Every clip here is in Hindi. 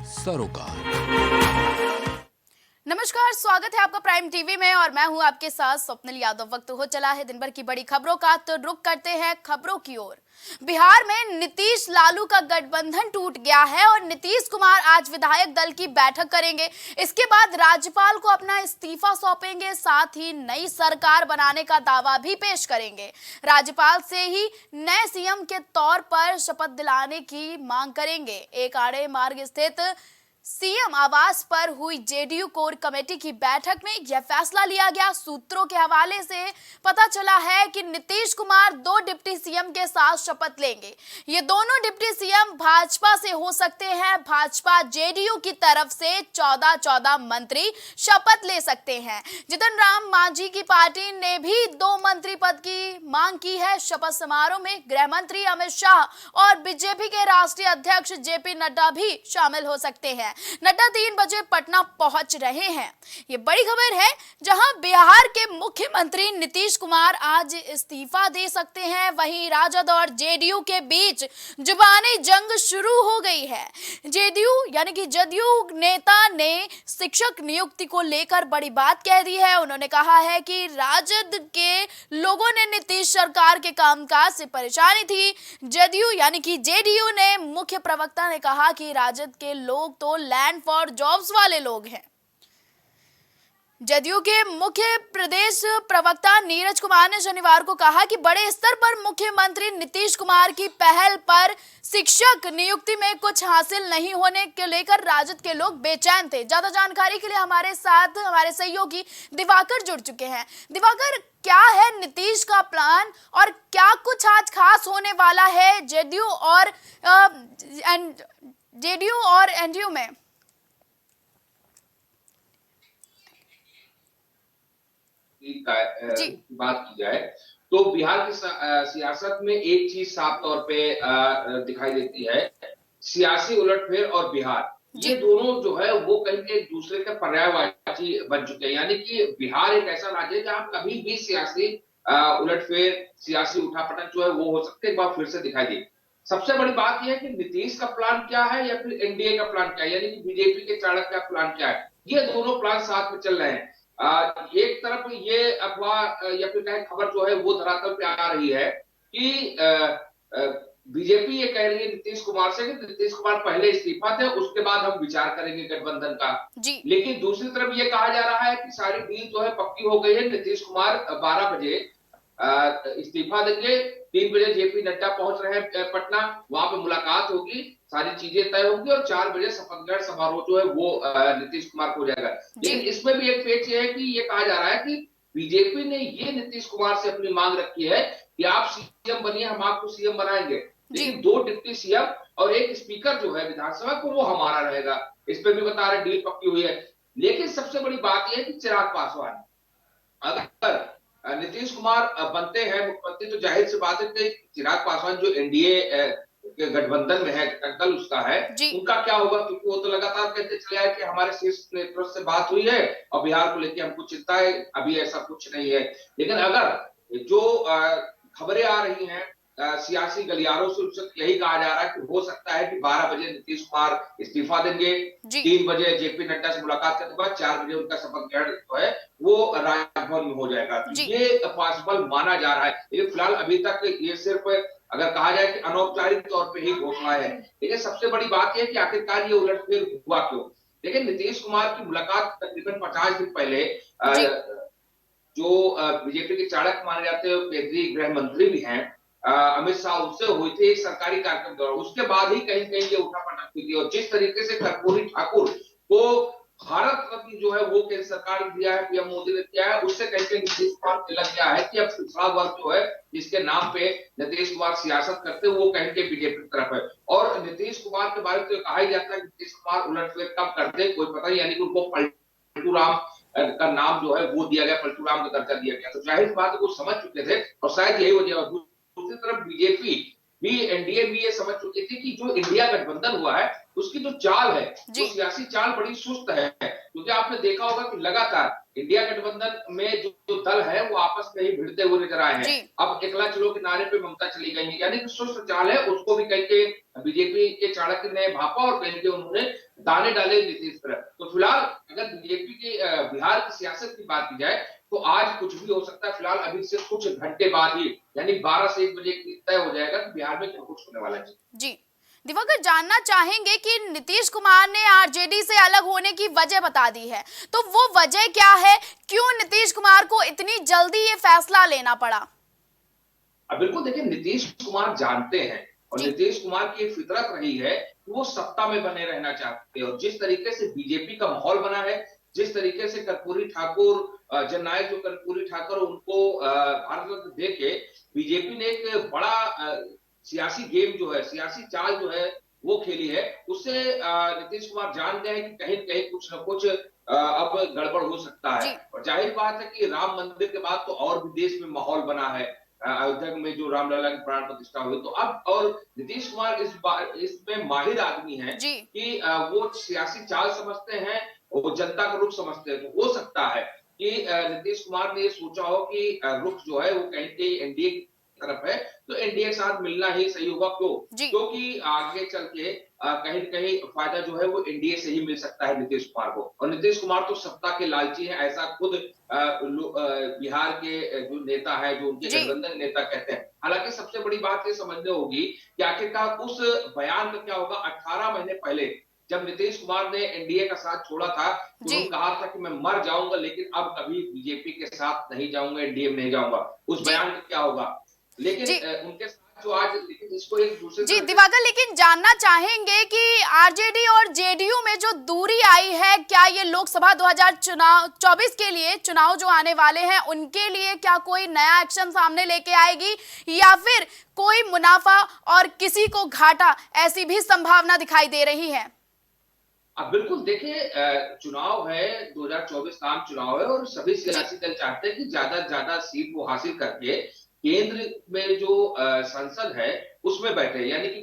सरोकार। नमस्कार, स्वागत है आपका प्राइम टीवी में और मैं हूं आपके साथ स्वप्निल यादव। वक्त हो चला है दिन भर की बड़ी खबरों का, तो रुक करते हैं खबरों की ओर। बिहार में नीतीश लालू का गठबंधन टूट गया है और नीतीश कुमार आज विधायक दल की बैठक करेंगे। इसके बाद राज्यपाल को अपना इस्तीफा सौंपेंगे, साथ ही नई सरकार बनाने का दावा भी पेश करेंगे। राज्यपाल से ही नए सीएम के तौर पर शपथ दिलाने की मांग करेंगे। एक आड़े मार्ग स्थित सीएम आवास पर हुई जेडीयू कोर कमेटी की बैठक में यह फैसला लिया गया। सूत्रों के हवाले से पता चला है कि नीतीश कुमार 2 डिप्टी सीएम के साथ शपथ लेंगे। ये दोनों डिप्टी सीएम भाजपा से हो सकते हैं। भाजपा जेडीयू की तरफ से 14 मंत्री शपथ ले सकते हैं। जीतन राम मांझी की पार्टी ने भी 2 मंत्री पद की मांग की है। शपथ समारोह में गृह मंत्री अमित शाह और बीजेपी के राष्ट्रीय अध्यक्ष जेपी नड्डा भी शामिल हो सकते हैं। नड्डा 3 बजे पटना पहुंच रहे हैं। ये बड़ी खबर है, जहां बिहार के मुख्यमंत्री नीतीश कुमार आज इस्तीफा दे सकते हैं। वहीं राजद और जेडीयू के बीच जुबानी जंग शुरू हो गई है। जेडीयू यानी कि जदयू नेता ने शिक्षक नियुक्ति को लेकर बड़ी बात कह दी है। उन्होंने कहा है कि राजद के लोगों ने नीतीश सरकार के कामकाज से परेशानी थी। जदयू यानी कि जेडीयू ने मुख्य प्रवक्ता ने कहा कि राजद के लोग तो लैंड फॉर जॉब्स वाले लोग हैं। जदयू के मुख्य प्रदेश प्रवक्ता नीरज कुमार ने शनिवार को कहा कि बड़े स्तर पर मुख्यमंत्री नीतीश कुमार की पहल पर शिक्षक नियुक्ति में कुछ हासिल नहीं होने के लेकर राजद के लोग बेचैन थे। ज्यादा जानकारी के लिए हमारे साथ हमारे सहयोगी दिवाकर जुड़ चुके हैं। दिवाकर, क्या है नीतीश का प्लान और क्या कुछ आज खास होने वाला है जेडीयू और एनडीयू में? की बात की जाए तो बिहार की सियासत में एक चीज साफ तौर पे दिखाई देती है, सियासी उलटफेर और बिहार, ये दोनों जो है वो कहीं एक दूसरे के पर्यायवाची बन चुके हैं। यानी कि बिहार एक ऐसा राज्य है जहां कभी भी सियासी उलटफेर, सियासी उठापटक जो है वो हो सकते हैं। एक बार फिर से दिखाई दे। सबसे बड़ी बात यह है कि नीतीश का प्लान क्या है या फिर एनडीए का प्लान क्या है, यानी कि बीजेपी के चाणक्य का प्लान क्या है। ये दोनों प्लान साथ में चल रहे हैं। एक तरफ ये अफवाह या फिर कहें खबर जो है वो धरातल पे आ रही है कि बीजेपी ये कह रही है नीतीश कुमार से कि नीतीश कुमार पहले इस्तीफा दे, उसके बाद हम विचार करेंगे गठबंधन का। लेकिन दूसरी तरफ ये कहा जा रहा है कि सारी डील जो है पक्की हो गई है। नीतीश कुमार 12 बजे इस्तीफा देंगे, 3 बजे जेपी नड्डा पहुंच रहे हैं पटना, वहां पे मुलाकात होगी, सारी चीजें तय होंगी और 4 बजे शपथ ग्रहण समारोह जो है वो नीतीश कुमार को हो जाएगा। लेकिन इसमें भी एक पेच ये है कि ये कहा जा रहा है कि बीजेपी ने ये नीतीश कुमार से अपनी मांग रखी है कि आप सीएम बनिए, हम आपको सीएम बनाएंगे, लेकिन 2 डिप्टी सीएम और एक स्पीकर जो है विधानसभा को वो हमारा रहेगा। इस पर भी बता रहे डील पक्की हुई है। लेकिन सबसे बड़ी बात यह है कि चिराग पासवान, अगर नीतीश कुमार बनते हैं मुख्यमंत्री तो जाहिर सी बात है कि चिराग पासवान जो एनडीए गठबंधन में है, दल उसका है, उनका क्या होगा, क्योंकि वो तो लगातार कहते चले आए कि हमारे शीर्ष नेतृत्व से बात हुई है और बिहार को लेकर हमको चिंता है, अभी ऐसा कुछ नहीं है। लेकिन अगर जो खबरें आ रही हैं सियासी गलियारों से यही कहा जा रहा है कि हो सकता है कि 12 बजे नीतीश कुमार इस्तीफा देंगे, 3 बजे जेपी नड्डा से मुलाकात करने के बाद 4 बजे उनका शपथ ग्रहण जो है वो राजभवन में हो जाएगा। ये पॉसिबल माना जा रहा है। लेकिन फिलहाल अभी तक ये सिर्फ अगर कहा जाए कि अनौपचारिक तौर पे ही घोषणा है। लेकिन सबसे बड़ी बात यह है कि आखिरकार ये उलटफेर हुआ क्यों। लेकिन नीतीश कुमार की मुलाकात तकरीबन 50 दिन पहले जो बीजेपी के चाणक्य माने जाते हैं, केंद्रीय गृह मंत्री भी हैं अमित शाह, उससे हुई थी एक सरकारी कार्यक्रम दौरान। उसके बाद ही कहीं कहीं ये उठापटक हुई थी और जिस तरीके से कर्पूरी ठाकुर को भारत रत्न जो है वो केंद्र सरकार ने दिया है, पीएम मोदी ने दिया है, उससे कहीं कहीं नीतीश कुमार को लग गया है कि अब पिछड़ा वर्ग जो है जिसके नाम पे नीतीश कुमार सियासत करते वो कहीं के बीजेपी की तरफ है। और नीतीश कुमार के बारे में तो कहा ही जाता है कि नीतीश कुमार उलटफेर कब करते कोई पता नहीं, यानी कि उनको पलटू राम का नाम जो है वो दिया गया, पलटू राम का दर्जा दिया गया। तो जाहिर बात है वो समझ चुके थे और शायद यही वजह। दूसरी तरफ बीजेपी भी, एनडीए भी ये समझ चुकी थी कि जो इंडिया गठबंधन हुआ है उसकी जो चाल है वो सियासी चाल बड़ी सुस्त है। क्योंकि आपने देखा होगा कि लगातार इंडिया गठबंधन में जो दल है वो आपस में ही भिड़ते हुए नजर आए हैं। जी। अब एकला चलो के नारे पे ममता चली गई है, यानी कि सुस्त चाल है, उसको भी कहीं के बीजेपी के चाणक्य ने भापा और कहीं के उन्होंने दाने डाले नीतीश पर। तो फिलहाल अगर बीजेपी के बिहार की सियासत की बात की जाए तो आज कुछ भी हो सकता है। फिलहाल अभी से कुछ घंटे बाद ही, यानी 12 से 1 बजे तय हो जाएगा कि बिहार में क्या कुछ होने वाला है। जी दिवाकर, जानना चाहेंगे कि नीतीश कुमार ने आरजेडी से अलग होने की वजह बता दी है, तो वो वजह क्या है? क्यों नीतीश कुमार को इतनी जल्दी ये फैसला लेना पड़ा? अब बिल्कुल देखिए, नीतीश कुमार जानते हैं और जी। नीतीश कुमार की एक फितरत रही है कि वो सत्ता में बने रहना चाहते हैं। और जिस तरीके से बीजेपी का माहौल बना है, जिस तरीके से कर्पूरी ठाकुर, जननायक जो कर्पूरी ठाकुर, उनको भारत रत्न देके बीजेपी ने एक बड़ा सियासी गेम जो है, सियासी चाल जो है वो खेली है। उससे नीतीश कुमार जान गए हैं कि कहीं कहीं कुछ न कुछ अब गड़बड़ हो सकता है। जी। और जाहिर बात है कि राम मंदिर के बाद तो और भी देश में माहौल बना है। अयोध्या में जो रामलला की प्राण प्रतिष्ठा हुई, तो अब और नीतीश कुमार इसमें माहिर आदमी है जी। कि वो सियासी चाल समझते हैं, वो जनता का रुख समझते हैं। तो हो सकता है कि नीतीश कुमार ने ये सोचा हो कि रुख जो है वो कहीं कहीं एनडीए की तरफ है, तो एनडीए के साथ मिलना ही सही होगा। क्यों? जी। क्योंकि आगे चल के कहीं न कहीं फायदा जो है वो एनडीए से ही मिल सकता है नीतीश कुमार को। और नीतीश कुमार तो सत्ता के लालची हैं, ऐसा खुद बिहार के जो नेता है, जो उनके जी। गठबंधन नेता कहते हैं। हालाँकि सबसे बड़ी बात ये समझनी होगी कि आखिरकार उस बयान का क्या होगा। 18 महीने पहले जब नीतीश कुमार ने एनडीए का साथ छोड़ा था, तो जी। उन्होंने कहा था कि मैं मर जाऊँगा लेकिन अब कभी बीजेपी के साथ नहीं जाऊँगा, एनडीए में नहीं जाऊँगा। उस जी। बयान का क्या होगा? लेकिन जी। उनके साथ जो आज, लेकिन इसको एक दूसरे जी तरह से दिवाकर, लेकिन जानना चाहेंगे कि आरजेडी और जेडीयू में जो दूरी आई है, क्या ये लोकसभा 2024 के लिए चुनाव जो आने वाले हैं उनके लिए क्या कोई नया एक्शन सामने लेके आएगी, या फिर कोई मुनाफा और किसी को घाटा, ऐसी भी संभावना दिखाई दे रही है? अब बिल्कुल देखिए, चुनाव है, 2024 आम चुनाव है और सभी जी। सियासी दल चाहते हैं कि ज्यादा से ज्यादा सीट वो हासिल करके केंद्र में जो संसद है उसमें बैठे, यानी कि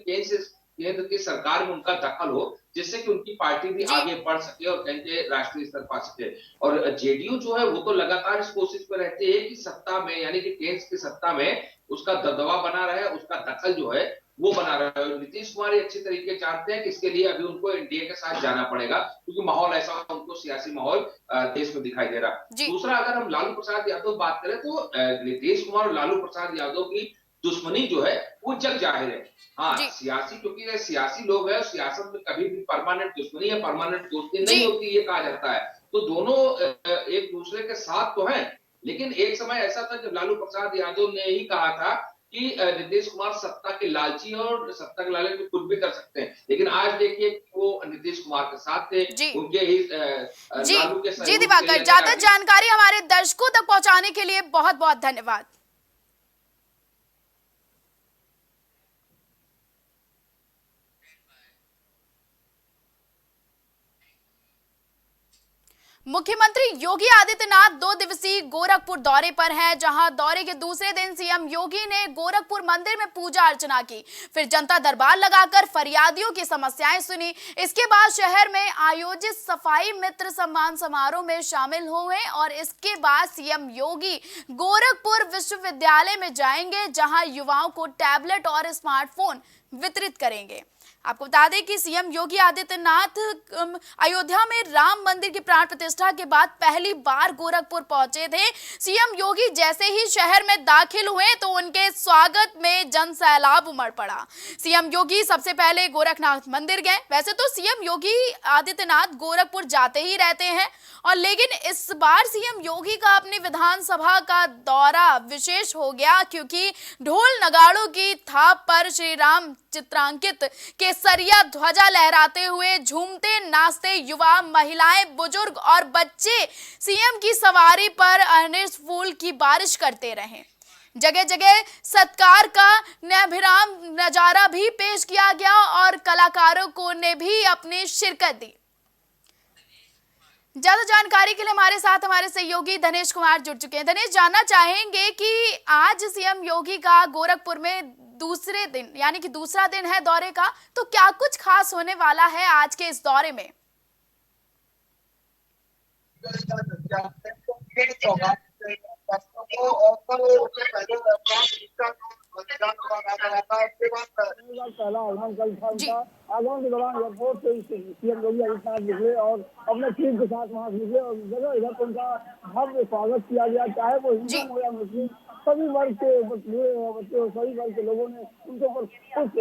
केंद्र की सरकार में उनका दखल हो, जिससे कि उनकी पार्टी भी जी। आगे बढ़ सके और कहीं के राष्ट्रीय स्तर पा सके। और जेडीयू जो है वो तो लगातार इस कोशिश में रहती है कि सत्ता में, यानी कि केंद्र की सत्ता में उसका दबदबा बना रहे, उसका दखल जो है वो बना रहा है। नीतीश कुमार ये अच्छी तरीके जानते हैं कि इसके लिए अभी उनको एनडीए के साथ जाना पड़ेगा, क्योंकि माहौल ऐसा, उनको सियासी माहौल देश में दिखाई दे रहा है। जी। दूसरा, अगर हम लालू प्रसाद यादव बात करें तो नीतीश कुमार और लालू प्रसाद यादव की दुश्मनी जो है वो जग जाहिर है। हाँ, जी। सियासी, क्योंकि ये सियासी लोग हैं, सियासत में कभी भी परमानेंट दुश्मनी या परमानेंट दोस्ती जी। नहीं होती, ये कहा जाता है। तो दोनों एक दूसरे के साथ तो हैं, लेकिन एक समय ऐसा था जब लालू प्रसाद यादव ने ही कहा था कि नीतीश कुमार सत्ता के लालची हैं और सत्ता के लालच में कुछ भी कर सकते हैं। लेकिन आज देखिए वो नीतीश कुमार के साथ थे, जी। उनके ही जी। लालू के जी सहयोग के दिवाकर, लिए ज्यादा जानकारी हमारे दर्शकों तक पहुंचाने के लिए बहुत बहुत धन्यवाद। मुख्यमंत्री योगी आदित्यनाथ 2 दिवसीय गोरखपुर दौरे पर हैं, जहां दौरे के दूसरे दिन सीएम योगी ने गोरखपुर मंदिर में पूजा अर्चना की, फिर जनता दरबार लगाकर फरियादियों की समस्याएं सुनी। इसके बाद शहर में आयोजित सफाई मित्र सम्मान समारोह में शामिल हुए और इसके बाद सीएम योगी गोरखपुर विश्वविद्यालय में जाएंगे, जहां युवाओं को टैबलेट और स्मार्टफोन वितरित करेंगे। आपको बता दें कि सीएम योगी आदित्यनाथ अयोध्या में राम मंदिर की प्राण प्रतिष्ठा के बाद पहली बार गोरखपुर पहुंचे थे। सीएम योगी जैसे ही शहर में दाखिल हुए तो उनके स्वागत में जन सैलाब उमड़ पड़ा। सीएम योगी सबसे पहले गोरखनाथ मंदिर गए। वैसे तो सीएम योगी आदित्यनाथ गोरखपुर जाते ही रहते हैं, और लेकिन इस बार सीएम योगी का अपनी विधानसभा का दौरा विशेष हो गया, क्योंकि ढोल नगाड़ों की थाप पर श्री राम चित्रांकित केसरिया ध्वजा लहराते हुए झूमते नाचते युवा, महिलाएं, बुजुर्ग और बच्चे सीएम की सवारी पर अनिर्स फूल की बारिश करते रहे। जगह जगह सत्कार का नैभिराम नजारा भी पेश किया गया और कलाकारों को ने भी अपनी शिरकत दी। ज्यादा जानकारी के लिए हमारे साथ हमारे सहयोगी धनेश कुमार जुड़ चुके हैं। धनेश, जानना चाहेंगे कि आज सीएम योगी का गोरखपुर में दूसरे दिन, यानी कि दूसरा दिन है दौरे का, तो क्या कुछ खास होने वाला है आज के इस दौरे में? ये सौगात बच्चों को और उससे पहले इसका मतदान रहता है उसके बाद पहला आगमन कल था जी। उनका। आगमन के दौरान एयरपोर्ट से सीएम योगी आदित्यनाथ निकले और अपने टीम के साथ वहां निकले और जगह जगह उनका भव्य स्वागत किया गया, चाहे वो हिंदू जी। हो या मुस्लिम। सभी वर्ग के बच्चे और सभी वर्ग के लोगों ने उनके ऊपर कुछ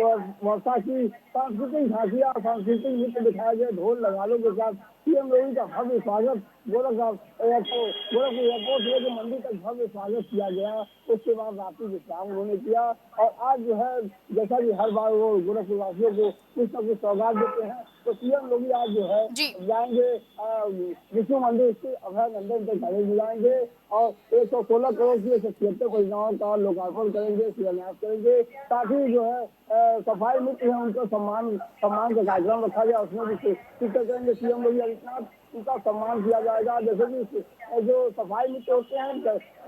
वर्षा की, सांस्कृतिक झांकियां, सांस्कृतिक नृत्य दिखाया गया, ढोल लगालों के साथ सीएम योगी का भव्य स्वागत गोरखपुर एयरपोर्ट से मंदिर तक भव्य स्वागत किया गया। उसके बाद रात्रि विश्राम उन्होंने किया और आज जो है जैसा कि हर बार वो गोरखपुर वासियों को कुछ न कुछ सौगात देते हैं, तो सीएम योगी आज जो है जी। जाएंगे विष्णु मंदिर से अभय नंदन तक गाड़ी दिलाएंगे और 116 करोड़ की 176 परियोजनाओं का लोकार्पण करेंगे, शिलान्यास करेंगे। साथ ही जो है सफाई मित्र है उनको सम्मान का कार्यक्रम रखा गया, उसमें भी शिरकत करेंगे सीएम योगी आदित्यनाथ। उनका सम्मान किया जाएगा, जैसे कि जो सफाई मित्र होते हैं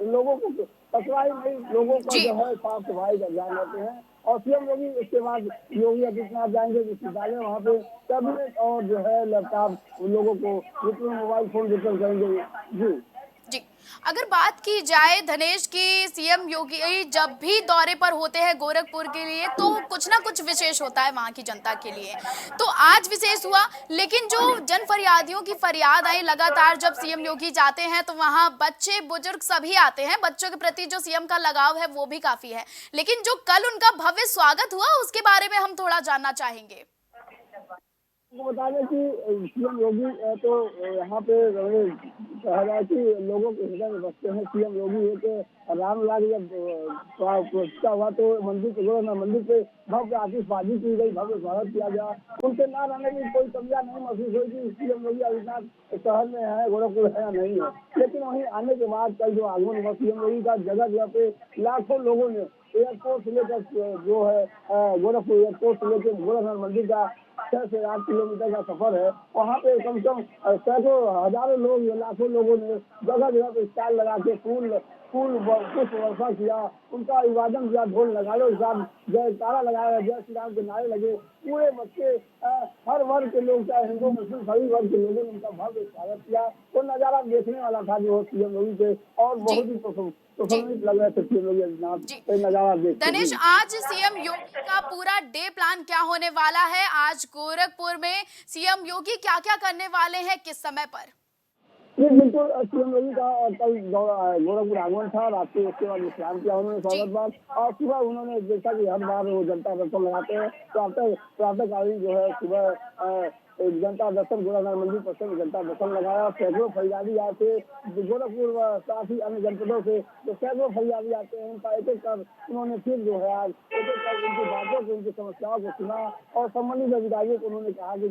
लोगों को कचरा ही नहीं, लोगों का जी। जो है साफ सफाई का ध्यान रखते हैं। और सीएम योगी इसके बाद योगी आदित्यनाथ जाएंगे विश्वविद्यालय, वहाँ पे कैबिनेट और जो है लैपटॉप लोगों को वितरण, मोबाइल फोन वितरण करेंगे। जी जी। अगर बात की जाए धनेश की, सीएम योगी जब भी दौरे पर होते हैं गोरखपुर के लिए तो कुछ ना कुछ विशेष होता है वहां की जनता के लिए। तो आज विशेष हुआ, लेकिन जो जन फरियादियों की फरियाद आई लगातार, जब सीएम योगी जाते हैं तो वहां बच्चे बुजुर्ग सभी आते हैं, बच्चों के प्रति जो सीएम का लगाव है वो भी काफी है। लेकिन जो कल उनका भव्य स्वागत हुआ उसके बारे में हम थोड़ा जानना चाहेंगे। आपको बता दें कि सीएम योगी तो यहाँ पे कहा जाए कि लोगों के हृदय में बसते हैं। सीएम योगी एक रामलाल जब प्रतिष्ठा हुआ तो मंदिर पे गोरखनाथ मंदिर पे भव्य आतिशबाजी की गई, भव्य स्वागत किया गया। उनके ना रहने की कोई कमियां नहीं महसूस हुई कि सीएम योगी आदित्यनाथ शहर में है, गोरखपुर है या नहीं है। लेकिन वहीं आने के बाद कल जो आगमन हुआ सीएम योगी का, जगह जगह पे लाखों लोगों ने एयरपोर्ट से लेकर जो है गोरखपुर एयरपोर्ट से लेकर गोरखनाथ मंदिर का 6 से 8 किलोमीटर का सफर है, वहाँ पे कम से कम सैकड़ों हजारों लोग या लाखों लोगों ने जगह जगह पे स्टॉल लगा के फूल पुष्प वर्षा किया, उनका अभिवादन किया, ढोल नगाड़ों के साथ जयकारा लगाया, जय श्री राम के नारे लगे। पूरे बच्चे हर वर्ग के लोग, चाहे हिंदू मुस्लिम सभी वर्ग के लोगों ने उनका भव्य स्वागत किया। वो नजारा देखने वाला था जो सीएम योगी थे और बहुत ही प्रफुल्लित लग रहे थे सीएम योगी आदित्यनाथ नजारा देख के। धनेश, आज सीएम योगी का पूरा डे प्लान क्या होने वाला है? आज गोरखपुर में सीएम योगी क्या क्या करने वाले हैं, किस समय पर? जी बिल्कुल, सीएम योगी का कल गोरखपुर आगमन था, रात को उसके बाद विश्राम किया उन्होंने स्वागत बाद, और सुबह उन्होंने जैसा कि हर बार वो जनता दर्शन लगाते हैं, प्रातःकालीन जो है सुबह जनता दर्शन गोरखनाथ मंदिर पर जनता दर्शन लगाया। सैकड़ों फरियादी आए थे गोरखपुर साथ ही अन्य जनपदों से, तो सैकड़ों फरियादी आते हैं। उनका एक एक कर उन्होंने फिर जो है आज एक एक कर उनकी बातों को, उनकी समस्याओं को सुना और संबंधित अधिकारियों को उन्होंने कहा कि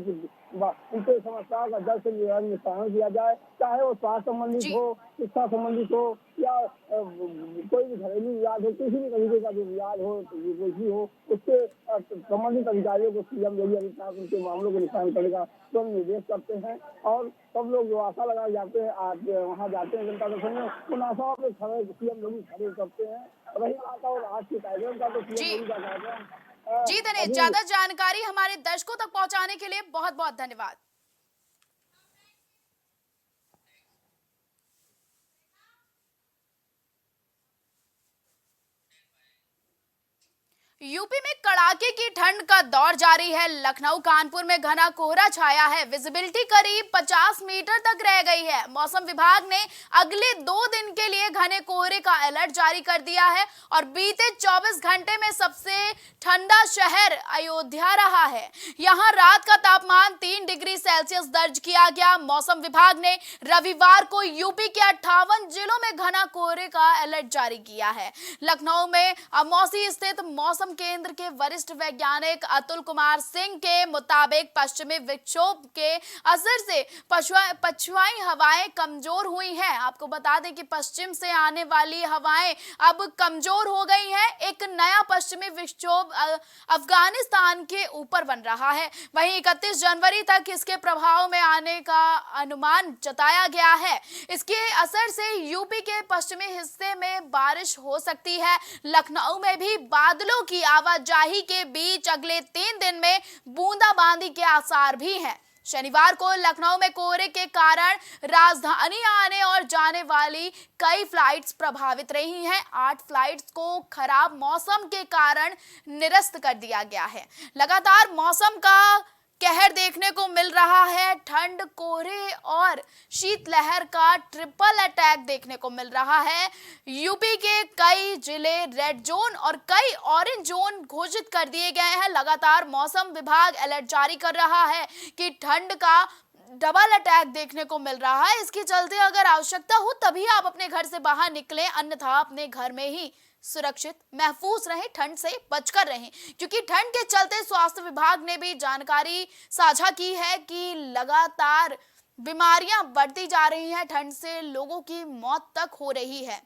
उनके समस्याओं का जल्द से जल्द निस्तारण किया जाए, चाहे वो स्वास्थ्य संबंधित हो, शिक्षा संबंधित हो या कोई भी घरेलू विवाद हो, किसी भी तरीके का जो विवाद हो, कुछ भी हो, उसके संबंधित अधिकारियों को सीएम योगी आदित्यनाथ उनके मामलों को निस्तारण करने का तुरंत निर्देश करते हैं। और सब लोग जो आशा लगा जाते हैं, आज वहाँ जाते हैं जनता दर्शन में, उन आशाओं पे खड़े सीएम योगी खड़े करते हैं। रही बात और आज के कार्यक्रम का, तो सीएम योगी का कार्यक्रम जी धनेश, ज्यादा जानकारी हमारे दर्शकों तक पहुंचाने के लिए बहुत बहुत धन्यवाद। यूपी में कड़ाके की ठंड का दौर जारी है। लखनऊ कानपुर में घना कोहरा छाया है, विजिबिलिटी करीब 50 मीटर तक रह गई है। मौसम विभाग ने अगले 2 दिन के लिए घने कोहरे का अलर्ट जारी कर दिया है और बीते 24 घंटे में सबसे ठंडा शहर अयोध्या रहा है। यहां रात का तापमान 3 डिग्री सेल्सियस दर्ज किया गया। मौसम विभाग ने रविवार को यूपी के 58 जिलों में घना कोहरे का अलर्ट जारी किया है। लखनऊ में अमौसी स्थित मौसम केंद्र के वरिष्ठ वैज्ञानिक अतुल कुमार सिंह के मुताबिक पश्चिमी विक्षोभ के असर से पछुआई हवाएं कमजोर हुई हैं। आपको बता दें कि पश्चिम से आने वाली हवाएं अब कमजोर हो गई हैं। एक नया पश्चिमी विक्षोभ अफगानिस्तान के ऊपर बन रहा है। वहीं 31 जनवरी तक इसके प्रभाव में आने का अनुमान जताया गया है। इसके असर से यूपी के पश्चिमी हिस्से में बारिश हो सकती है। लखनऊ में भी बादलों की आवाजाही के बीच अगले 3 दिन में बूंदाबांदी के आसार भी हैं। शनिवार को लखनऊ में कोहरे के कारण राजधानी आने और जाने वाली कई फ्लाइट्स प्रभावित रही हैं। 8 फ्लाइट्स को खराब मौसम के कारण निरस्त कर दिया गया है। लगातार मौसम का कहर देखने को मिल रहा है। ठंड, कोहरे और शीतलहर का ट्रिपल अटैक देखने को मिल रहा है। यूपी के कई जिले रेड जोन और कई ऑरेंज जोन घोषित कर दिए गए हैं। लगातार मौसम विभाग अलर्ट जारी कर रहा है कि ठंड का डबल अटैक देखने को मिल रहा है। इसके चलते अगर आवश्यकता हो तभी आप अपने घर से बाहर निकलें, अन्यथा अपने घर में ही सुरक्षित महफूज रहें, ठंड से बचकर रहें। क्योंकि ठंड के चलते स्वास्थ्य विभाग ने भी जानकारी साझा की है कि लगातार बीमारियां बढ़ती जा रही हैं, ठंड से लोगों की मौत तक हो रही है।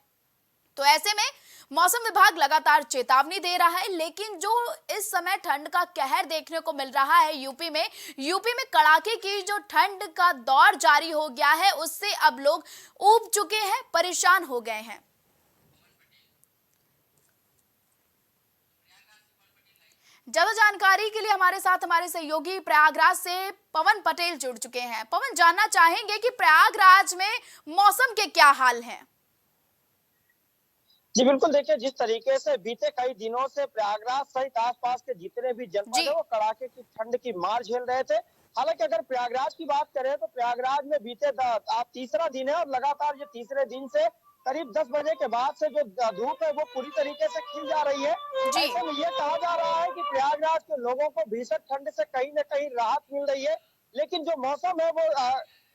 तो ऐसे में मौसम विभाग लगातार चेतावनी दे रहा है, लेकिन जो इस समय ठंड का कहर देखने को मिल रहा है यूपी में कड़ाके की जो ठंड का दौर जारी हो गया है, उससे अब लोग ऊब चुके हैं, परेशान हो गए हैं। ज्यादा जानकारी के लिए हमारे साथ हमारे सहयोगी प्रयागराज से पवन पटेल जुड़ चुके हैं। पवन, जानना चाहेंगे कि प्रयागराज में मौसम के क्या हाल हैं? जी बिल्कुल, देखिए जिस तरीके से बीते कई दिनों से प्रयागराज सहित आसपास के जितने भी जनपद है वो कड़ाके की ठंड की मार झेल रहे थे। हालांकि अगर प्रयागराज की बात करें तो प्रयागराज में बीते तीसरा दिन है और लगातार ये तीसरे दिन से करीब 10 बजे के बाद से जो धूप है वो पूरी तरीके से खिल जा रही है। ऐसे में ये कहा जा रहा है कि प्रयागराज के लोगों को भीषण ठंड से कहीं न कहीं राहत मिल रही है, लेकिन जो मौसम है वो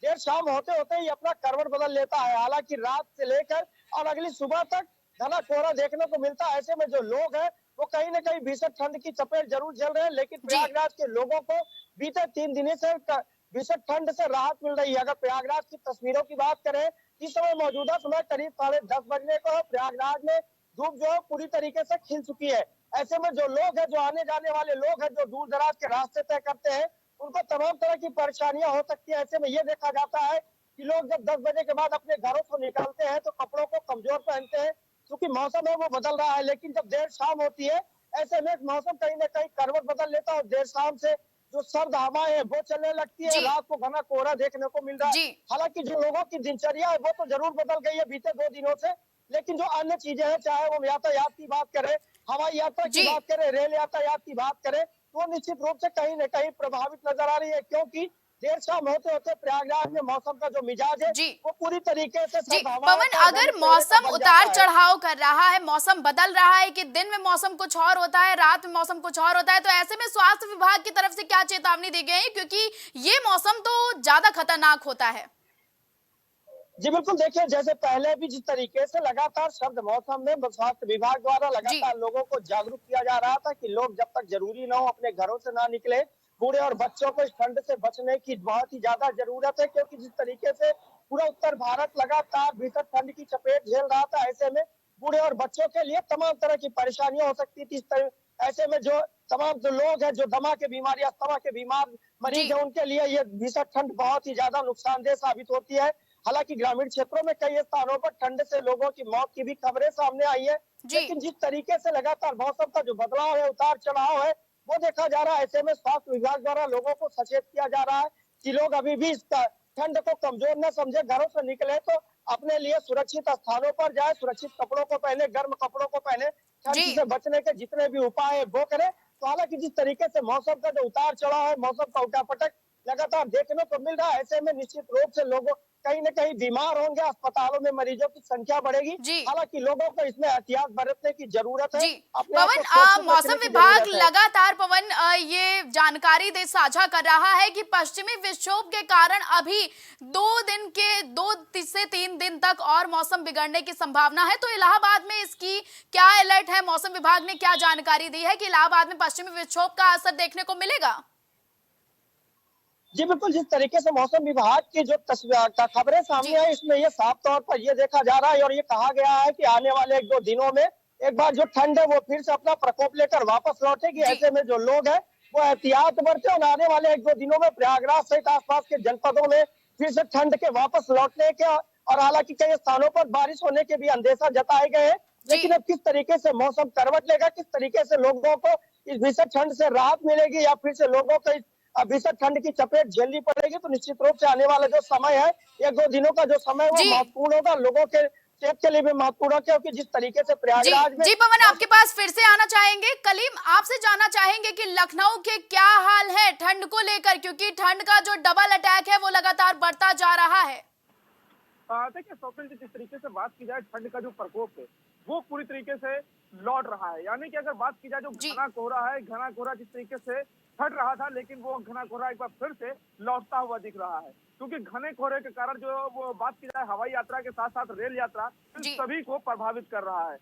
देर शाम होते होते ही अपना करवट बदल लेता है। हालांकि रात से लेकर और अगली सुबह तक घना कोहरा देखने को मिलता है। ऐसे में जो लोग हैं वो कहीं न कहीं भीषण ठंड की चपेट जरूर झेल रहे हैं, लेकिन प्रयागराज के लोगों को बीते 3 दिनों से भीषण ठंड से राहत मिल रही है। अगर प्रयागराज की तस्वीरों की बात करें, इस समय मौजूदा समय करीब 10:30 बजने को प्रयागराज में धूप जो है पूरी तरीके से खिल चुकी है। ऐसे में जो लोग हैं, जो आने जाने वाले लोग हैं, जो दूर दराज के रास्ते तय करते हैं, उनको तमाम तरह की परेशानियां हो सकती है। ऐसे में ये देखा जाता है कि लोग जब 10 बजे के बाद अपने घरों से निकलते हैं तो कपड़ों को कमजोर पहनते हैं, क्योंकि मौसम है वो बदल रहा है। लेकिन जब देर शाम होती है, ऐसे में मौसम कहीं न कहीं करवट बदल लेता है और देर शाम से जो सर्द हवाएं है वो चलने लगती है। रात को घना कोहरा देखने को मिल रहा है। हालांकि जो लोगों की दिनचर्या है वो तो जरूर बदल गई है बीते 2 दिनों से, लेकिन जो अन्य चीजें हैं, चाहे वो यातायात की बात करें, हवाई यात्रा की बात करें, रेल यातायात की बात करें, तो वो निश्चित रूप से कहीं न कहीं प्रभावित नजर आ रही है। क्योंकि देर शाम होते होते प्रयागराज में मौसम का जो मिजाज है वो पूरी तरीके से पवन, अगर मौसम उतार चढ़ाव कर रहा है, मौसम बदल रहा है कि दिन में मौसम कुछ और होता है, रात में मौसम कुछ और होता है, तो ऐसे में स्वास्थ्य विभाग की तरफ से क्या चेतावनी दी गई है? क्योंकि ये मौसम तो ज्यादा खतरनाक होता है। जी बिल्कुल, देखिए जैसे पहले भी जिस तरीके से लगातार सर्द मौसम में स्वास्थ्य विभाग द्वारा लगातार लोगों को जागरूक किया जा रहा था कि लोग जब तक जरूरी ना हो अपने घरों से ना निकले। बूढ़े और बच्चों को इस ठंड से बचने की बहुत ही ज्यादा जरूरत है, क्योंकि जिस तरीके से पूरा उत्तर भारत लगातार भीषण ठंड की चपेट झेल रहा था, ऐसे में बूढ़े और बच्चों के लिए तमाम तरह की परेशानियां हो सकती थी। ऐसे में जो तमाम जो लोग हैं, जो दमा के बीमारी, अस्थमा के बीमार मरीज है, उनके लिए ये भीषण ठंड बहुत ही ज्यादा नुकसानदेह साबित होती है। हालांकि ग्रामीण क्षेत्रों में कई स्थानों पर ठंड से लोगों की मौत की भी खबरें सामने आई है, लेकिन जिस तरीके से लगातार मौसम का जो बदलाव है, उतार चढ़ाव है, वो देखा जा रहा है। ऐसे में स्वास्थ्य विभाग द्वारा लोगों को सचेत किया जा रहा है कि लोग अभी भी इस ठंड को कमजोर न समझे, घरों से निकले तो अपने लिए सुरक्षित स्थानों पर जाए, सुरक्षित कपड़ों को पहने, गर्म कपड़ों को पहने, ठंड से बचने के जितने भी उपाय है वो करें। तो हालांकि जिस तरीके से मौसम का जो उतार चढ़ाव है, मौसम का उठापटक लगातार देखने को मिल रहा है, ऐसे में निश्चित रूप से लोगों कहीं न कहीं बीमार होंगे, अस्पतालों में मरीजों की संख्या बढ़ेगी। हालांकि लोगों को इसमें एहतियात बरतने की जरूरत है। पवन, मौसम विभाग लगातार ये जानकारी साझा कर रहा है कि पश्चिमी विक्षोभ के कारण अभी 2 से 3 दिन तक और मौसम बिगड़ने की संभावना है। तो इलाहाबाद में इसकी क्या अलर्ट है? मौसम विभाग ने क्या जानकारी दी है कि इलाहाबाद में पश्चिमी विक्षोभ का असर देखने को मिलेगा? जी बिल्कुल, जिस तरीके से मौसम विभाग की जो खबरें सामने आई, इसमें ये साफ तौर पर ये देखा जा रहा है और ये कहा गया है कि आने वाले 1-2 दिनों में एक बार जो ठंड है वो फिर से अपना प्रकोप लेकर वापस लौटेगी। ऐसे में जो लोग हैं वो एहतियात बरते और आने वाले 1-2 दिनों में प्रयागराज सहित आसपास के जनपदों में फिर से ठंड के वापस लौटने के और हालांकि कई स्थानों पर बारिश होने के भी अंदेशा जताए गए हैं। लेकिन अब किस तरीके से मौसम करवट लेगा, किस तरीके से लोगों को इस भीषण ठंड से राहत मिलेगी या फिर से लोगों को भीषण ठंड की चपेट झेलनी पड़ेगी। तो निश्चित रूप से आने वाला जो समय है, 1-2 दिनों का जो समय है वो जी महत्वपूर्ण होगा, लोगों के सेहत के लिए भी महत्वपूर्ण है, क्योंकि जिस तरीके से जी प्रयागराज में जी पवन, आपके पास फिर से आना चाहेंगे। कलीम, आपसे जानना चाहेंगे कि लखनऊ के क्या हाल है ठंड को लेकर, क्योंकि ठंड का जो डबल अटैक है वो लगातार बढ़ता जा रहा है। देखिए स्वप्निल जी, जिस तरीके से बात की जाए ठंड का जो प्रकोप है वो पूरी तरीके से लौट रहा है। यानी कि अगर बात की जाए जो जी घना कोहरा है, घना कोहरा जिस तरीके से छट रहा था, लेकिन वो घना कोहरा एक बार फिर से लौटता हुआ दिख रहा है। क्योंकि घने कोहरे के कारण जो वो बात की जाए हवाई यात्रा के साथ साथ रेल यात्रा, इन जी सभी को प्रभावित कर रहा है।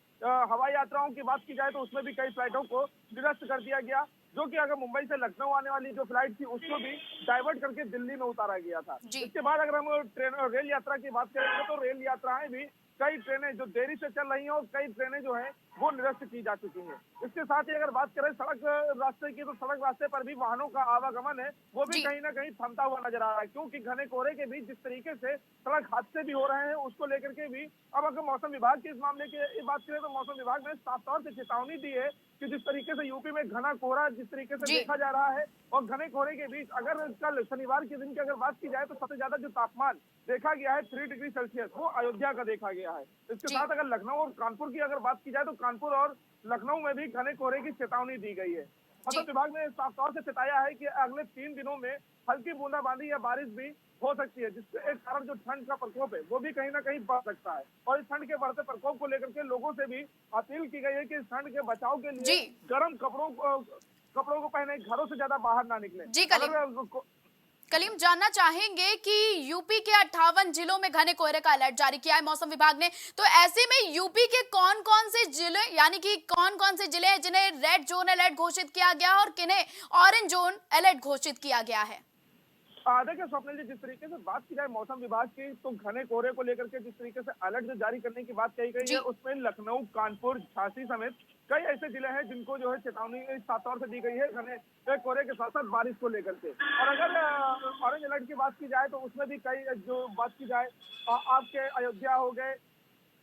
हवाई यात्राओं की बात की जाए तो उसमें भी कई फ्लाइटों को निरस्त कर दिया गया, जो कि अगर मुंबई से लखनऊ आने वाली जो फ्लाइट थी उसको भी डाइवर्ट करके दिल्ली में उतारा गया था। जी इसके बाद अगर हम ट्रेन रेल यात्रा की बात करेंगे तो रेल यात्राएं भी कई ट्रेनें जो देरी से चल रही हैं और कई ट्रेनें जो हैं वो निरस्त की जा चुकी हैं। इसके साथ ही अगर बात करें सड़क रास्ते की, तो सड़क रास्ते पर भी वाहनों का आवागमन है वो भी जी कहीं ना कहीं थमता हुआ नजर आ रहा है, क्योंकि घने कोहरे के बीच जिस तरीके से सड़क हादसे भी हो रहे हैं उसको लेकर के भी अब अगर मौसम विभाग की इस मामले की बात करें तो मौसम विभाग ने साफ तौर से चेतावनी दी है कि जिस तरीके से यूपी में घना कोहरा जिस तरीके से जी देखा जा रहा है और घने कोहरे के बीच अगर कल शनिवार के दिन की अगर बात की जाए तो सबसे ज्यादा जो तापमान देखा गया है 3 डिग्री सेल्सियस वो अयोध्या का देखा गया है। इसके जी साथ अगर लखनऊ और कानपुर की अगर बात की जाए तो कानपुर और लखनऊ में भी घने कोहरे की चेतावनी दी गई है। मौसम विभाग ने साफ तौर से चेताया है कि अगले 3 दिनों में हल्की बूंदाबांदी या बारिश भी हो सकती है, जिसके एक कारण जो ठंड का प्रकोप है वो भी कहीं ना कहीं बढ़ सकता है। और इस ठंड के बढ़ते प्रकोप को लेकर के लोगों से भी अपील की गई है कि इस ठंड के बचाव के लिए जी गर्म कपड़ों को पहने, घरों से ज्यादा बाहर ना निकले। जी कलीम, जानना चाहेंगे कि यूपी के 58 जिलों में घने कोहरे का अलर्ट जारी किया है मौसम विभाग ने, तो ऐसे में यूपी के कौन कौन से जिले, यानी कि कौन कौन से जिले हैं जिन्हें रेड जोन अलर्ट घोषित किया गया और किन्हें ऑरेंज जोन अलर्ट घोषित किया गया है? देखिए स्वप्निल जी, जिस तरीके से बात की जाए मौसम विभाग की तो घने कोहरे को लेकर के जिस तरीके से अलर्ट जो जारी करने की बात कही गई है उसमें लखनऊ, कानपुर, झांसी समेत कई ऐसे जिले हैं जिनको जो है चेतावनी साफ तौर से दी गई है घने कोहरे के साथ साथ बारिश को लेकर के। और अगर ऑरेंज अलर्ट की बात की जाए तो उसमें भी कई जो बात की जाए आपके अयोध्या हो गए,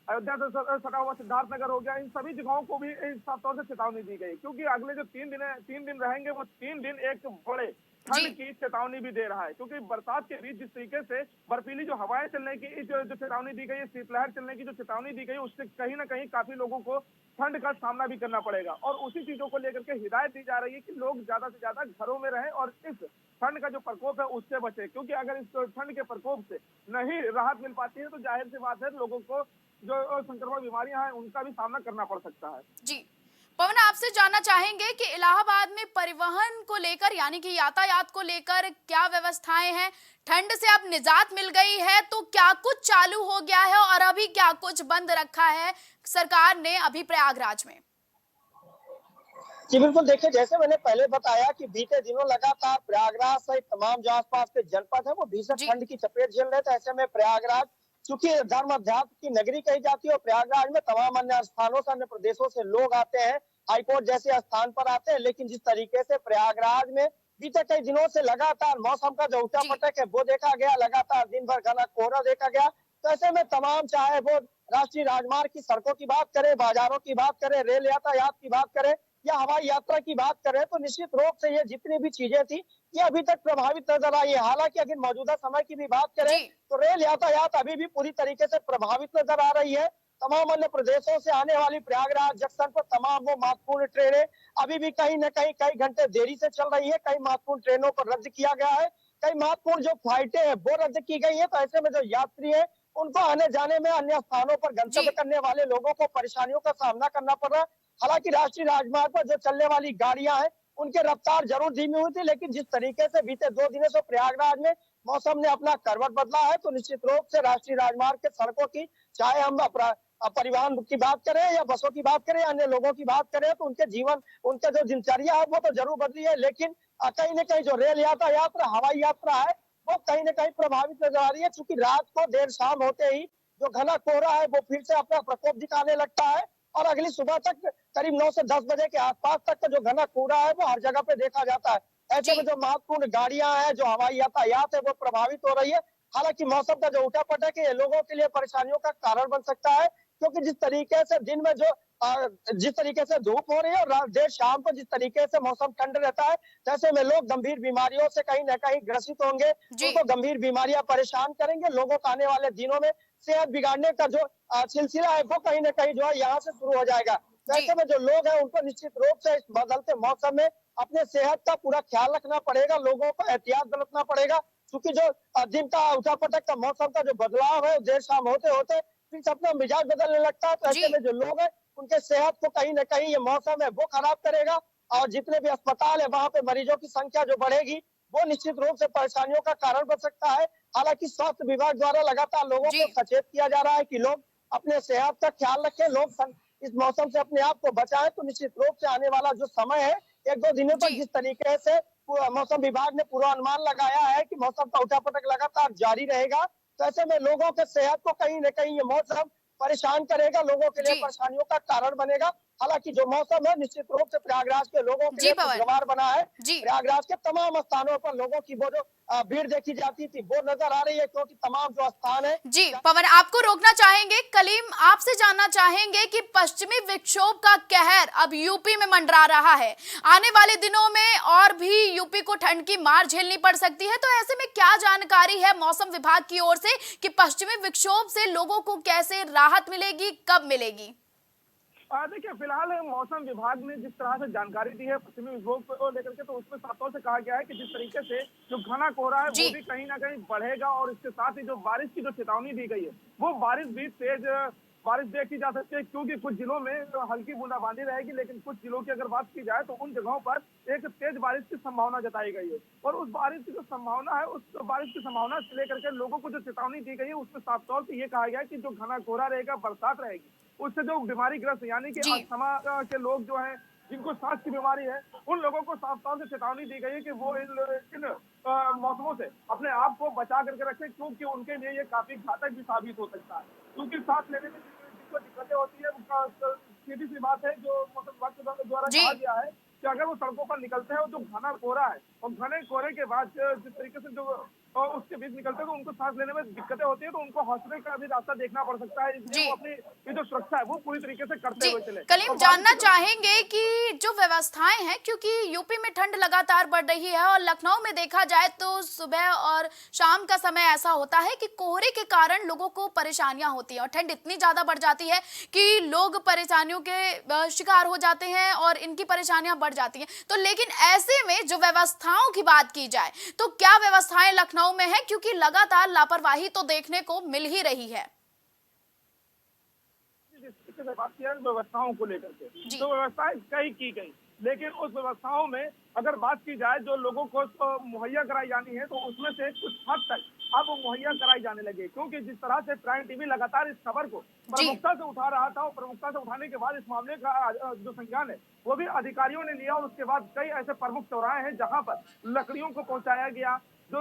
अयोध्या से सटा हुआ सिद्धार्थनगर हो गया, इन सभी जगहों को भी साफ तौर से चेतावनी दी गई, क्योंकि अगले जो 3 दिन रहेंगे वो 3 दिन एक बड़े ठंड की चेतावनी भी दे रहा है। क्योंकि बरसात के बीच जिस तरीके से बर्फीली जो हवाएं चलने की जो चेतावनी दी गई है, शीतलहर चलने की जो चेतावनी दी गई है, उससे कहीं ना कहीं काफी लोगों को ठंड का सामना भी करना पड़ेगा। और उसी चीजों को लेकर के हिदायत दी जा रही है कि लोग ज्यादा से ज्यादा घरों में रहें और इस ठंड का जो प्रकोप है उससे बचे, क्योंकि अगर इस ठंड के प्रकोप से नहीं राहत मिल पाती है तो जाहिर सी बात है लोगों को जो संक्रमण बीमारियां हैं उनका भी सामना करना पड़ सकता है। जी पवन, आपसे जानना चाहेंगे कि इलाहाबाद में परिवहन को लेकर, यानी कि यातायात को लेकर क्या व्यवस्थाएं हैं? ठंड से अब निजात मिल गई है तो क्या कुछ चालू हो गया है और अभी क्या कुछ बंद रखा है सरकार ने अभी प्रयागराज में? जी बिल्कुल, देखिए जैसे मैंने पहले बताया कि बीते दिनों लगातार प्रयागराज सहित तमाम जो आसपास के जनपद है वो भीषण ठंड की चपेट झेल रहे थे। ऐसे में प्रयागराज चूंकि धर्म अध्यात्म की नगरी कही जाती है और प्रयागराज में तमाम अन्य स्थानों से, अन्य प्रदेशों से लोग आते हैं, हाईकोर्ट जैसे स्थान पर आते हैं, लेकिन जिस तरीके से प्रयागराज में बीते कई दिनों से लगातार मौसम का जो उठापटक है वो देखा गया, लगातार दिन भर घना कोहरा देखा गया। तो ऐसे में तमाम, चाहे वो राष्ट्रीय राजमार्ग की सड़कों की बात करें, बाजारों की बात करें, रेल यातायात की बात करें या हवाई यात्रा की बात करें, तो निश्चित रूप से ये जितनी भी चीजें थी ये अभी तक प्रभावित नजर आई है। हालांकि अगर मौजूदा समय की भी बात करें तो रेल यातायात अभी भी पूरी तरीके से प्रभावित नजर आ रही है। तमाम अन्य प्रदेशों से आने वाली प्रयागराज जंक्शन पर तमाम वो महत्वपूर्ण ट्रेनें अभी भी कहीं न कहीं कई घंटे देरी से चल रही है। कई महत्वपूर्ण ट्रेनों को रद्द किया गया है, कई महत्वपूर्ण जो फ्लाइटें हैं वो रद्द की गई है। तो ऐसे में जो यात्री है उनको आने जाने में, अन्य स्थानों पर गंतव्य करने वाले लोगों को परेशानियों का सामना करना पड़ रहा है। हालांकि राष्ट्रीय राजमार्ग पर जो चलने वाली गाड़ियां हैं उनकी रफ्तार जरूर धीमी हुई थी, लेकिन जिस तरीके से बीते 2 दिनों से प्रयागराज में मौसम ने अपना करवट बदला है तो निश्चित रूप से राष्ट्रीय राजमार्ग के सड़कों की, चाहे हम परिवहन की बात करें या बसों की बात करें, अन्य लोगों की बात करें, तो उनके जीवन, उनका जो दिनचर्या है वो तो जरूर बदली है, लेकिन कहीं न कहीं जो रेल यातायात, हवाई यात्रा है वो कहीं न कहीं प्रभावित नजर आ रही है। चूंकि रात को देर शाम होते ही जो घना कोहरा है वो फिर से अपना प्रकोप दिखाने लगता है और अगली सुबह तक करीब 9 से 10 बजे के आसपास तक का जो घना कोहरा है वो हर जगह पे देखा जाता है। ऐसे में जो महत्वपूर्ण गाड़ियां हैं, जो हवाई यातायात है वो प्रभावित हो रही है। हालांकि मौसम का जो उठापटक है ये लोगों के लिए परेशानियों का कारण बन सकता है, क्योंकि जिस तरीके से दिन में जिस तरीके से धूप हो रही है और देर शाम को जिस तरीके से मौसम ठंड रहता है, ऐसे में लोग गंभीर बीमारियों से कहीं ना कहीं ग्रसित होंगे, उनको गंभीर बीमारियां परेशान करेंगे। लोगों का आने वाले दिनों में सेहत बिगाड़ने का जो सिलसिला है वो कहीं ना कहीं जो है यहाँ से शुरू हो जाएगा। तो ऐसे में जो लोग हैं उनको निश्चित रूप से इस बदलते मौसम में अपने सेहत का पूरा ख्याल रखना पड़ेगा, लोगों को एहतियात बरतना पड़ेगा, क्योंकि जो दिन का उठापटक का मौसम का जो बदलाव है देर शाम होते होते फिर अपना मिजाज बदलने लगता है। तो ऐसे में जो लोग हैं उनके सेहत को कहीं ना कहीं ये मौसम है वो खराब करेगा, और जितने भी अस्पताल है वहां पे मरीजों की संख्या जो बढ़ेगी वो निश्चित रूप से परेशानियों का कारण बन सकता है। हालांकि स्वास्थ्य विभाग द्वारा लगातार लोगों को सचेत किया जा रहा है कि लोग अपने सेहत का ख्याल रखें, लोग इस मौसम से अपने आप को बचाएं। तो निश्चित रूप से आने वाला जो समय है 1-2 दिनों तक जिस तरीके से मौसम विभाग ने पूर्वानुमान लगाया है कि मौसम का उठापटक लगातार जारी रहेगा, तो ऐसे में लोगों के सेहत को कहीं न कहीं ये मौसम परेशान करेगा, लोगों के लिए परेशानियों का कारण बनेगा। हालांकि जो मौसम है निश्चित रूप से प्रयागराज के लोगों के लिए खुशगवार बना है। प्रयागराज के तमाम स्थानों पर लोगों की वो जो भीड़ देखी जाती थी वो नजर आ रही है, क्योंकि तमाम जो स्थान है। जी पवन, आपको रोकना चाहेंगे, कलीम आपसे जानना चाहेंगे कि पश्चिमी विक्षोभ का कहर अब यूपी में मंडरा रहा है, आने वाले दिनों में और भी यूपी को ठंड की मार झेलनी पड़ सकती है, तो ऐसे में क्या जानकारी है मौसम विभाग की ओर से कि पश्चिमी विक्षोभ से लोगों को कैसे राहत मिलेगी, कब मिलेगी? देखिए, फिलहाल मौसम विभाग ने जिस तरह से जानकारी दी है पश्चिमी विक्षोभ को लेकर के, तो उसमें साफ तौर से कहा गया है कि जिस तरीके से जो घना कोहरा है वो भी कहीं ना कहीं बढ़ेगा, और इसके साथ ही जो बारिश की जो चेतावनी दी गई है वो बारिश भी तेज बारिश देखी जा सकती है, क्योंकि कुछ जिलों में हल्की बूंदाबांदी रहेगी, लेकिन कुछ जिलों की अगर बात की जाए तो उन जगहों पर एक तेज बारिश की संभावना जताई गई है। और उस बारिश की जो संभावना है, उस बारिश की संभावना से लेकर के लोगों को जो चेतावनी दी गई है उसमें साफ तौर से ये कहा गया है कि जो घना कोहरा रहेगा, बरसात रहेगी, उससे जो बीमारी ग्रस्त यानी कि अस्थमा के लोग जो हैं जिनको सांस की बीमारी है, उन लोगों को साफ तौर से चेतावनी दी गई है कि वो इन मौसमों से अपने आप को बचा करके रखें, क्योंकि उनके लिए ये काफी घातक भी साबित हो सकता है। क्योंकि सांस लेने में जिनको दिक्कतें होती है, सीधी सी बात है जो मौसम विभाग द्वारा कहा गया है कि अगर वो सड़कों पर निकलते हैं, जो घना कोहरा है और घने कोहरे के बाद जिस तरीके से जो उसके बीच निकलते हैं तो उनको सांस लेने में दिक्कतें होती है, तो उनको हॉस्पिटल का भी रास्ता देखना पड़ सकता है, इसलिए वो अपनी ये जो सुरक्षा है वो पूरी तरीके से करते हुए चले। कलीम, जानना चाहेंगे कि जो व्यवस्थाएं हैं, क्योंकि यूपी में ठंड लगातार बढ़ रही है और लखनऊ में देखा जाए तो सुबह और शाम का समय ऐसा होता है कि कोहरे के कारण लोगों को परेशानियां होती है और ठंड इतनी ज्यादा बढ़ जाती है कि लोग परेशानियों के शिकार हो जाते हैं और इनकी परेशानियां बढ़ जाती हैं। तो लेकिन ऐसे में जो व्यवस्थाओं की बात की जाए तो क्या व्यवस्थाएं लखनऊ में है, क्योंकि लगातार लापरवाही तो देखने को मिल ही रही है? बात किया व्यवस्थाओं को लेकर के, तो व्यवस्थाएं कई की गई, लेकिन उस व्यवस्थाओं में अगर बात की जाए जो लोगों को मुहैया कराई जानी है, तो उसमें से कुछ हद तक अब मुहैया कराई जाने लगे, क्योंकि जिस तरह से प्राइम टीवी लगातार इस खबर को प्रमुखता से उठा रहा था और प्रमुखता से उठाने के बाद इस मामले का जो संज्ञान है वो भी अधिकारियों ने लिया, और उसके बाद कई ऐसे प्रमुख चौराहे हैं जहां पर लकड़ियों को पहुंचाया गया, जो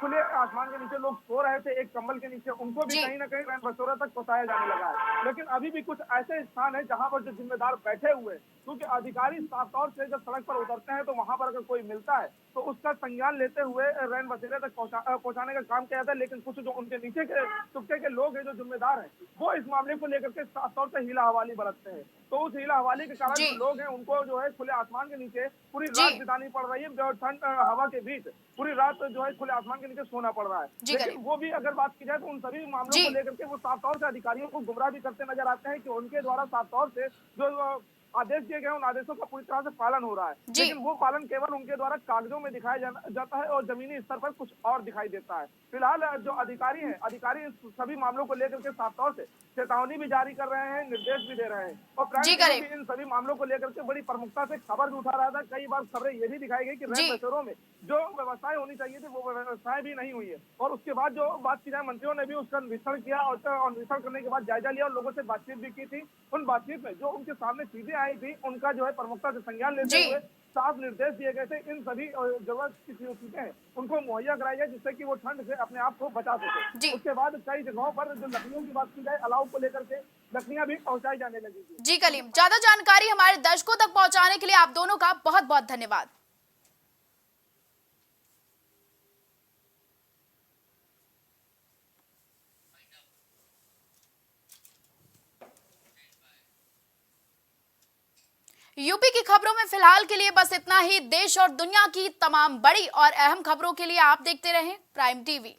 खुले आसमान के नीचे लोग सो रहे थे एक कंबल के नीचे, उनको भी कहीं ना कहीं रैन बसेरा तक पहुंचाया जाने लगा है। लेकिन अभी भी कुछ ऐसे स्थान है जहां पर जो जिम्मेदार बैठे हुए, क्योंकि अधिकारी साफ तौर से जब सड़क पर उतरते हैं तो वहां पर अगर कोई मिलता है तो उसका संज्ञान लेते हुए रैन बसेरे तक पहुंचाने का काम किया जाता है, लेकिन कुछ जो उनके नीचे के तुक्के के लोग हैं जो जिम्मेदार हैं वो इस मामले को लेकर के साफ तौर से हीला हवाली बरतते हैं। तो उस हीला हवाली के कारण जो लोग हैं उनको जो है खुले आसमान के नीचे पूरी रात बितानी पड़ रही है, ठंड हवा के बीच पूरी रात जो है खुले आसमान के नीचे सोना पड़ रहा है। लेकिन वो भी अगर बात की जाए तो उन सभी मामलों को लेकर के वो साफ तौर से अधिकारियों को गुमराह भी करते नजर आते हैं कि उनके द्वारा साफ तौर से जो आदेश दिए गए उन आदेशों का पूरी तरह से पालन हो रहा है, लेकिन वो पालन केवल उनके द्वारा कागजों में दिखाया जाता है और जमीनी स्तर पर कुछ और दिखाई देता है। फिलहाल जो अधिकारी हैं, अधिकारी सभी मामलों को लेकर के साफ तौर से चेतावनी भी जारी कर रहे हैं, निर्देश भी दे रहे हैं, और प्राइम भी इन सभी मामलों को लेकर के बड़ी प्रमुखता से खबर भी उठा रहा था। कई बार खबरें ये भी दिखाई गई कि रैन बसेरों में जो व्यवस्थाएं होनी चाहिए थी वो व्यवस्थाएं भी नहीं हुई है, और उसके बाद जो बात की जाए मंत्रियों ने भी उसका निरीक्षण किया और निरीक्षण करने के बाद जायजा लिया और लोगों से बातचीत भी की थी। उन बातचीत में जो उनके सामने चीजें आई थी उनका जो है प्रमुखता से संज्ञान लेते हुए साफ निर्देश दिए गए थे इन सभी जरूरत की चीजें हैं उनको मुहैया कराई जाए, जिससे कि वो ठंड से अपने आप को बचा सके। उसके बाद कई जगहों पर जो लकड़ियों की बात की जाए अलाव को लेकर के लकड़ियां भी पहुंचाई जाने लगी थी। जी कलीम, ज्यादा जानकारी हमारे दर्शकों तक पहुंचाने के लिए आप दोनों का बहुत बहुत धन्यवाद। यूपी की खबरों में फिलहाल के लिए बस इतना ही। देश और दुनिया की तमाम बड़ी और अहम खबरों के लिए आप देखते रहें प्राइम टीवी।